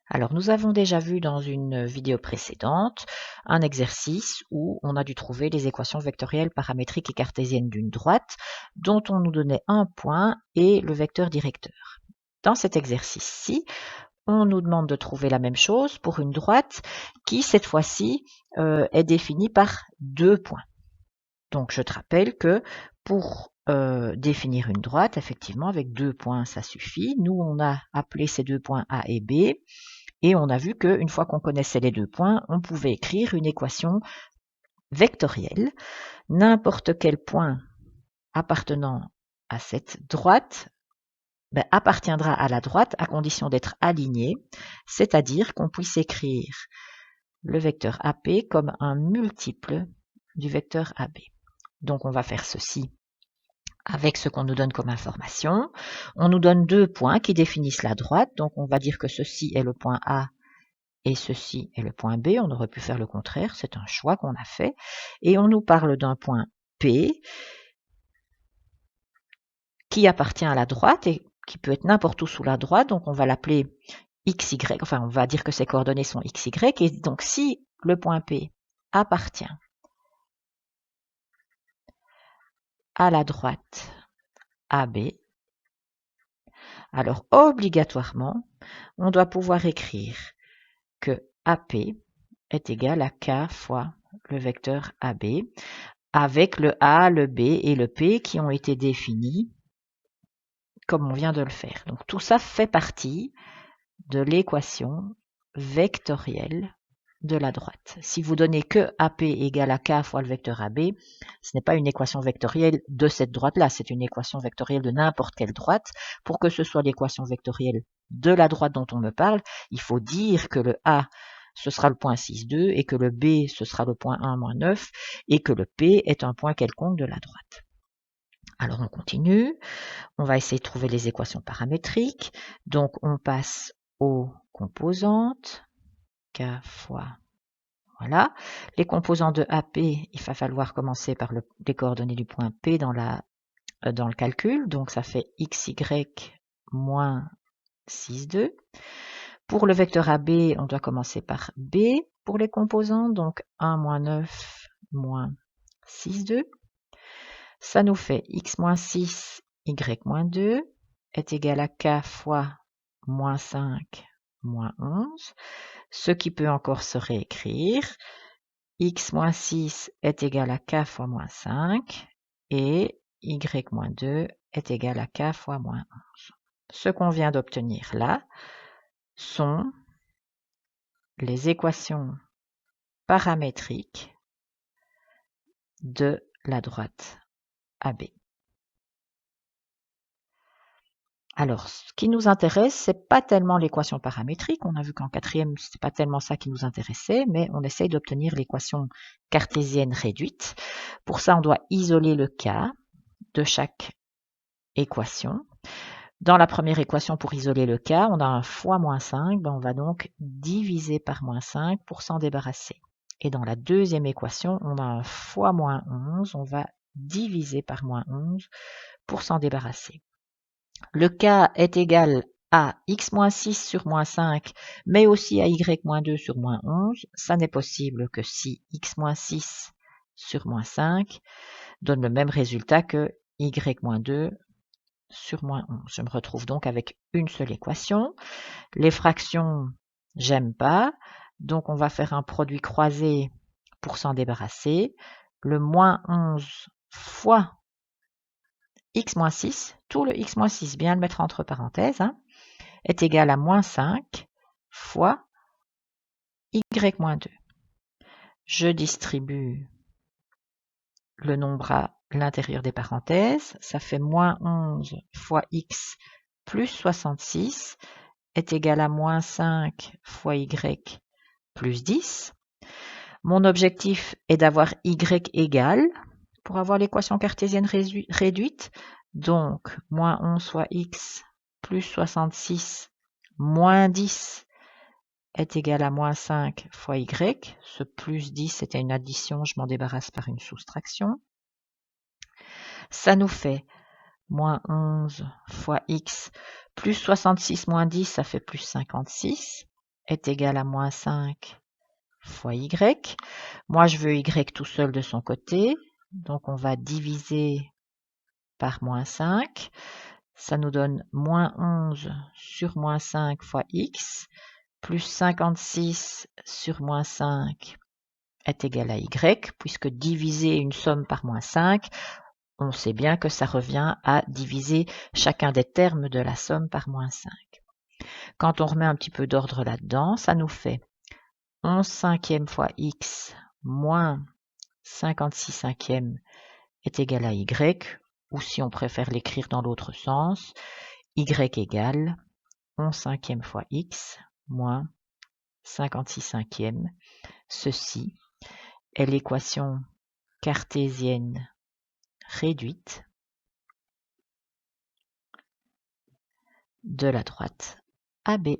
Alors, nous avons déjà vu dans une vidéo précédente un exercice où on a dû trouver les équations vectorielles paramétriques et cartésiennes d'une droite dont on nous donnait un point et le vecteur directeur. Dans cet exercice-ci, on nous demande de trouver la même chose pour une droite qui, cette fois-ci, est définie par deux points. Donc, je te rappelle que pour définir une droite, effectivement, avec deux points, ça suffit. Nous, on a appelé ces deux points A et B. Et on a vu qu'une fois qu'on connaissait les deux points, on pouvait écrire une équation vectorielle. N'importe quel point appartenant à cette droite appartiendra à la droite à condition d'être aligné, c'est-à-dire qu'on puisse écrire le vecteur AP comme un multiple du vecteur AB. Donc on va faire ceci avec ce qu'on nous donne comme information. On nous donne deux points qui définissent la droite, donc on va dire que ceci est le point A et ceci est le point B. On aurait pu faire le contraire, c'est un choix qu'on a fait. Et on nous parle d'un point P qui appartient à la droite et qui peut être n'importe où sous la droite, donc on va l'appeler XY, enfin on va dire que ses coordonnées sont XY, et donc si le point P appartient à la droite AB, alors obligatoirement, on doit pouvoir écrire que AP est égal à K fois le vecteur AB, avec le A, le B et le P qui ont été définis comme on vient de le faire. Donc tout ça fait partie de l'équation vectorielle de la droite. Si vous donnez que AP égale à K fois le vecteur AB, ce n'est pas une équation vectorielle de cette droite-là, c'est une équation vectorielle de n'importe quelle droite. Pour que ce soit l'équation vectorielle de la droite dont on me parle, il faut dire que le A ce sera le point 6, 2, et que le B, ce sera le point 1, moins 9, et que le P est un point quelconque de la droite. Alors on continue, on va essayer de trouver les équations paramétriques. Donc on passe aux composantes, K fois, voilà. Les composants de AP, il va falloir commencer par les coordonnées du point P dans le calcul, donc ça fait XY moins 6, 2. Pour le vecteur AB, on doit commencer par B pour les composants, donc 1 moins 9 moins 6, 2. Ça nous fait x moins 6, y moins 2 est égal à k fois moins 5 moins 11, ce qui peut encore se réécrire. X moins 6 est égal à k fois moins 5 et y moins 2 est égal à k fois moins 11. Ce qu'on vient d'obtenir là sont les équations paramétriques de la droite AB. Alors, ce qui nous intéresse, c'est pas tellement l'équation paramétrique. On a vu qu'en quatrième, c'est pas tellement ça qui nous intéressait, mais on essaye d'obtenir l'équation cartésienne réduite. Pour ça, on doit isoler le cas de chaque équation. Dans la première équation, pour isoler le cas, on a un fois moins 5, on va donc diviser par moins 5 pour s'en débarrasser. Et dans la deuxième équation, on a un fois moins 11, on va diviser par moins 11 pour s'en débarrasser. Le k est égal à x moins 6 sur moins 5, mais aussi à y moins 2 sur moins 11. Ça n'est possible que si x moins 6 sur moins 5 donne le même résultat que y moins 2 sur moins 11. Je me retrouve donc avec une seule équation. Les fractions, j'aime pas, donc on va faire un produit croisé pour s'en débarrasser. Le moins 11 fois x moins 6, tout le x moins 6, bien le mettre entre parenthèses, est égal à moins 5 fois y moins 2. Je distribue le nombre à l'intérieur des parenthèses, ça fait moins 11 fois x plus 66 est égal à moins 5 fois y plus 10. Mon objectif est d'avoir y égal pour avoir l'équation cartésienne réduite. Donc, moins 11 fois x plus 66 moins 10 est égal à moins 5 fois y. Ce plus 10, c'était une addition, je m'en débarrasse par une soustraction. Ça nous fait moins 11 fois x plus 66 moins 10, ça fait plus 56. est égal à moins 5 fois y. Moi, je veux y tout seul de son côté. Donc, on va diviser par moins 5. Ça nous donne moins 11 sur moins 5 fois x, plus 56 sur moins 5 est égal à y, puisque diviser une somme par moins 5, on sait bien que ça revient à diviser chacun des termes de la somme par moins 5. Quand on remet un petit peu d'ordre là-dedans, ça nous fait 11 cinquièmes fois x moins 56 cinquièmes est égal à y, ou si on préfère l'écrire dans l'autre sens, y égale 11 cinquièmes fois x moins 56 cinquièmes. Ceci est l'équation cartésienne réduite de la droite AB.